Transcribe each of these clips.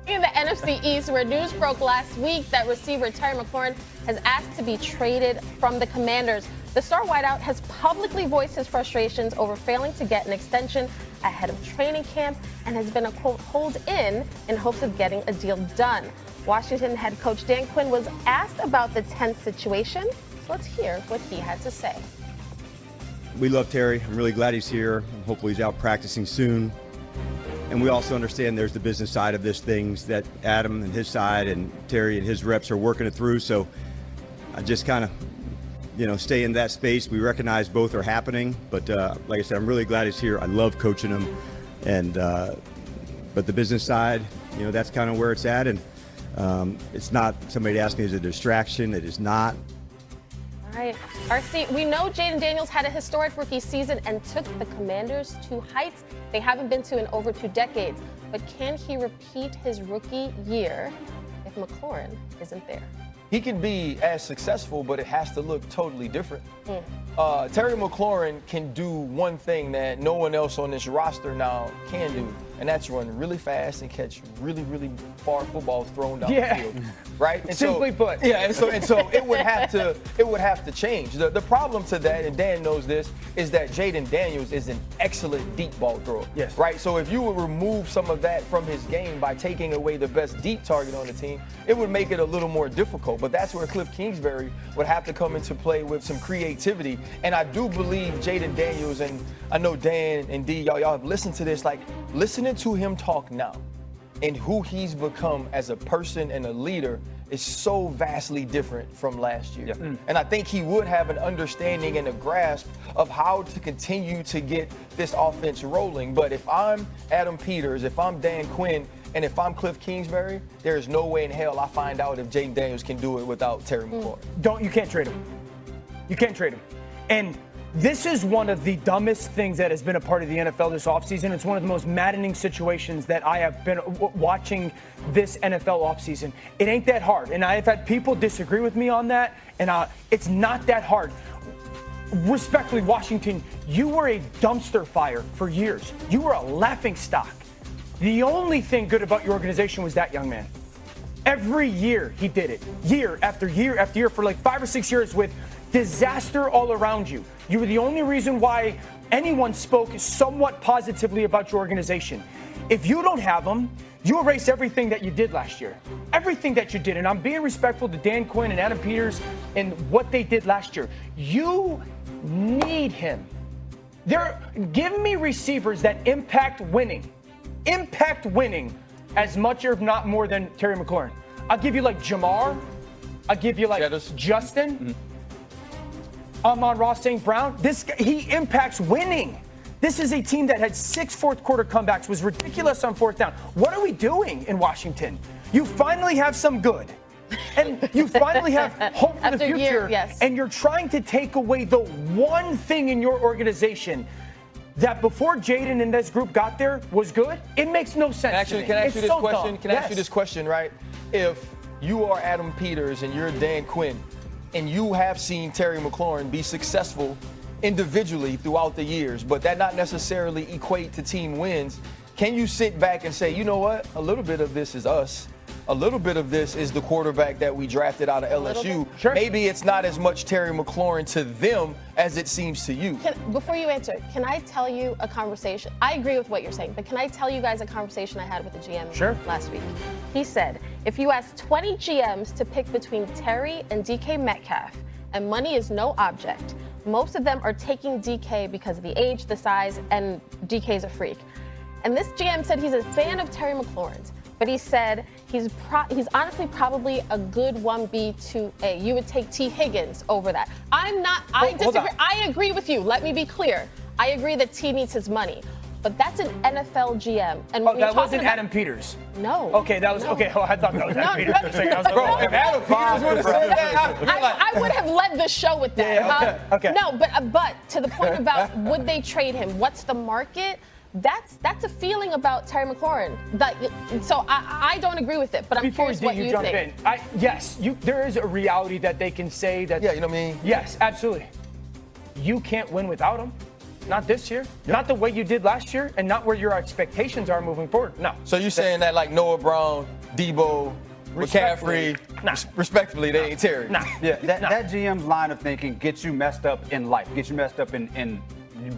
In the NFC East, where news broke last week that receiver Terry McLaurin has asked to be traded from the Commanders. The star wideout has publicly voiced his frustrations over failing to get an extension ahead of training camp and has been a quote hold in hopes of getting a deal done. Washington head coach Dan Quinn was asked about the tense situation. So let's hear what he had to say. We love Terry. I'm really glad he's here. Hopefully he's out practicing soon. And we also understand there's the business side of this, things that Adam and his side and Terry and his reps are working it through. So I just kind of, stay in that space. We recognize both are happening. But like I said, I'm really glad he's here. I love coaching him. And but the business side, that's kind of where it's at. And it's not, somebody asked me, is it a distraction? It is not. All right, RC, we know Jayden Daniels had a historic rookie season and took the Commanders to heights they haven't been to in over 2 decades. But can he repeat his rookie year if McLaurin isn't there? He can be as successful, but it has to look totally different. Terry McLaurin can do one thing that no one else on this roster now can do, and that's run really fast and catch really, really far footballs thrown down the field. Right? And simply put. Yeah, and so it would have to change. The problem to that, and Dan knows this, is that Jayden Daniels is an excellent deep ball thrower. Yes. Right? So if you would remove some of that from his game by taking away the best deep target on the team, it would make it a little more difficult. But that's where Cliff Kingsbury would have to come into play with some creativity. And I do believe Jayden Daniels, and I know Dan and D, y'all have listened to this, like listening to him talk now and who he's become as a person and a leader is so vastly different from last year. And I think he would have an understanding and a grasp of how to continue to get this offense rolling. But if I'm Adam Peters, if I'm Dan Quinn, and if I'm Cliff Kingsbury, there is no way in hell I find out if Jayden Daniels can do it without Terry McLaurin. You can't trade him. You can't trade him. And this is one of the dumbest things that has been a part of the NFL this offseason. It's one of the most maddening situations that I have been watching this NFL offseason. It ain't that hard. And I have had people disagree with me on that. And it's not that hard. Respectfully, Washington, you were a dumpster fire for years. You were a laughingstock. The only thing good about your organization was that young man. Every year he did it. Year after year after year for like 5 or 6 years with disaster all around you. You were the only reason why anyone spoke somewhat positively about your organization. If you don't have them, you erase everything that you did last year. Everything that you did. And I'm being respectful to Dan Quinn and Adam Peters and what they did last year. You need him. Give me receivers that impact winning. Impact winning as much or not more than Terry McLaurin. I'll give you like Jamar. I'll give you like Justin. Amon-Ra St. Brown. This guy, he impacts winning. This is a team that had 6 fourth-quarter comebacks, was ridiculous on 4th down. What are we doing in Washington? You finally have some good. And you finally have hope for the future. And you're trying to take away the one thing in your organization that before Jayden and this group got there was good. It makes no sense. Can I ask you this question? Can I ask you this question, right? If you are Adam Peters and you're Dan Quinn, and you have seen Terry McLaurin be successful individually throughout the years, but that not necessarily equate to team wins, can you sit back and say, you know what, a little bit of this is us. A little bit of this is the quarterback that we drafted out of LSU. Sure. Maybe it's not as much Terry McLaurin to them as it seems to you. Before you answer, can I tell you a conversation? I agree with what you're saying, but can I tell you guys a conversation I had with the GM last week? He said, if you ask 20 GMs to pick between Terry and DK Metcalf, and money is no object, most of them are taking DK because of the age, the size, and DK's a freak. And this GM said he's a fan of Terry McLaurin's. But he said he's honestly probably a good 1B, 2A. You would take T. Higgins over that. I disagree. I agree with you. Let me be clear. I agree that T needs his money. But that's an NFL GM. And that wasn't Adam Peters. No. Okay, that was okay. Oh, I thought that was Adam Peters. Bro, if Adam Peters would have said that, I would have led the show with that. Okay. No, but to the point about would they trade him? What's the market? That's a feeling about Terry McLaurin. So I don't agree with it, but I'm curious what you think. Yes, there is a reality that they can say that. Yeah, you know what I mean? Yes, absolutely. You can't win without him. Not this year. Not the way you did last year, and not where your expectations are moving forward. No. So you're saying that like Noah Brown, Debo, McCaffrey, respectfully, they ain't Terry. Nah. Yeah, that GM's line of thinking gets you messed up in life, gets you messed up in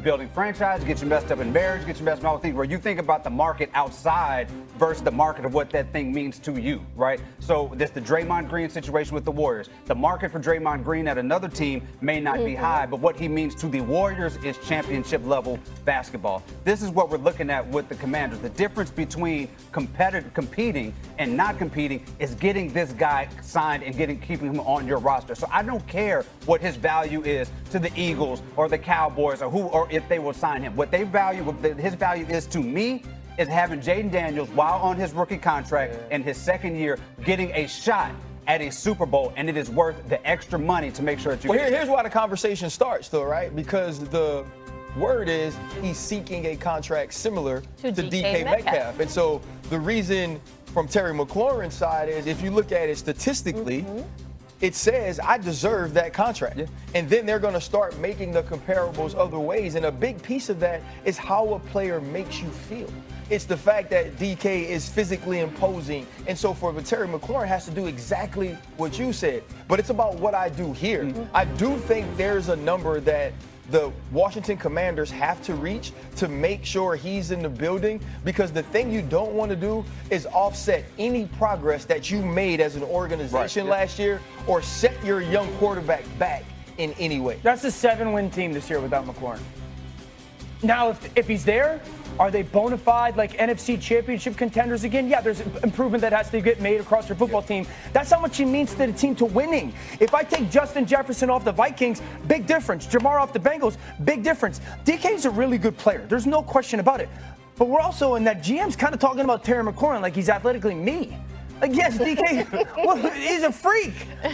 building franchise, gets you messed up in marriage, gets you messed up in all things where you think about the market outside versus the market of what that thing means to you, right? So this the Draymond Green situation with the Warriors. The market for Draymond Green at another team may not be high, but what he means to the Warriors is championship level basketball. This is what we're looking at with the Commanders. The difference between competing and not competing is getting this guy signed and keeping him on your roster. So I don't care what his value is to the Eagles or the Cowboys or if they will sign him. What his value is to me is having Jayden Daniels while on his rookie contract in his second year getting a shot at a Super Bowl, and it is worth the extra money to make sure that you here's why the conversation starts though, right? Because the word is he's seeking a contract similar to DK Metcalf. And so the reason from Terry McLaurin's side is if you look at it statistically, it says I deserve that contract. Yeah. And then they're going to start making the comparables other ways. And a big piece of that is how a player makes you feel. It's the fact that DK is physically imposing. And so for Terry McLaurin has to do exactly what you said. But it's about what I do here. I do think there's a number that the Washington Commanders have to reach to make sure he's in the building, because the thing you don't want to do is offset any progress that you made as an organization last year or set your young quarterback back in any way. That's a 7-win team this year without McLaurin. Now, if he's there, are they bona fide like NFC championship contenders again? Yeah, there's improvement that has to get made across your football team. That's how much he means to the team to winning. If I take Justin Jefferson off the Vikings, big difference. Jamar off the Bengals, big difference. DK's a really good player. There's no question about it. But we're also in that GM's kind of talking about Terry McLaurin like he's athletically me. Like, yes, DK, well, he's a freak.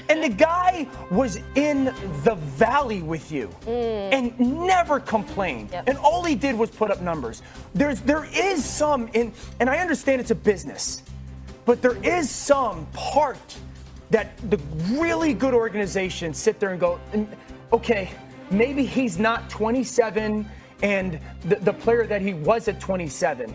And the guy was in the valley with you and never complained. And all he did was put up numbers. There is some, and I understand it's a business, but there is some part that the really good organizations sit there and go, okay, maybe he's not 27 and the player that he was at 27.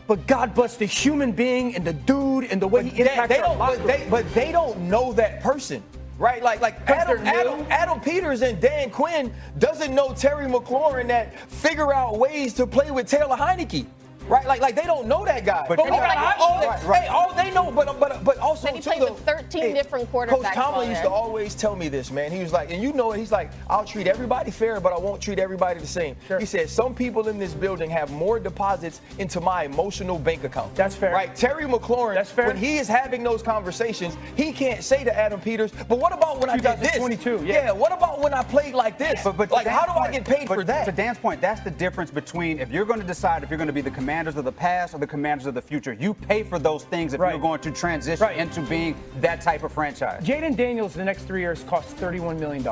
But God bless the human being and the dude and the way he impacts our lives. But they don't know that person, right? Like Adam Peters and Dan Quinn doesn't know Terry McLaurin that figure out ways to play with Taylor Heineke. Right, like they don't know that guy. But all they know, but also he played with 13 different quarterbacks. Coach Tomlin used to always tell me this, man. He was like, and you know it. He's like, I'll treat everybody fair, but I won't treat everybody the same. He said some people in this building have more deposits into my emotional bank account. That's fair. Right, Terry McLaurin. When he is having those conversations, he can't say to Adam Peters, but what about when I did this? 22. Yeah. What about when I played like this? But like, how do I get paid for that? To Dan's point, that's the difference between if you're going to decide if you're going to be the Commanders of the past or the Commanders of the future. You pay for those things if you're going to transition into being that type of franchise. Jayden Daniels the next 3 years costs $31 million.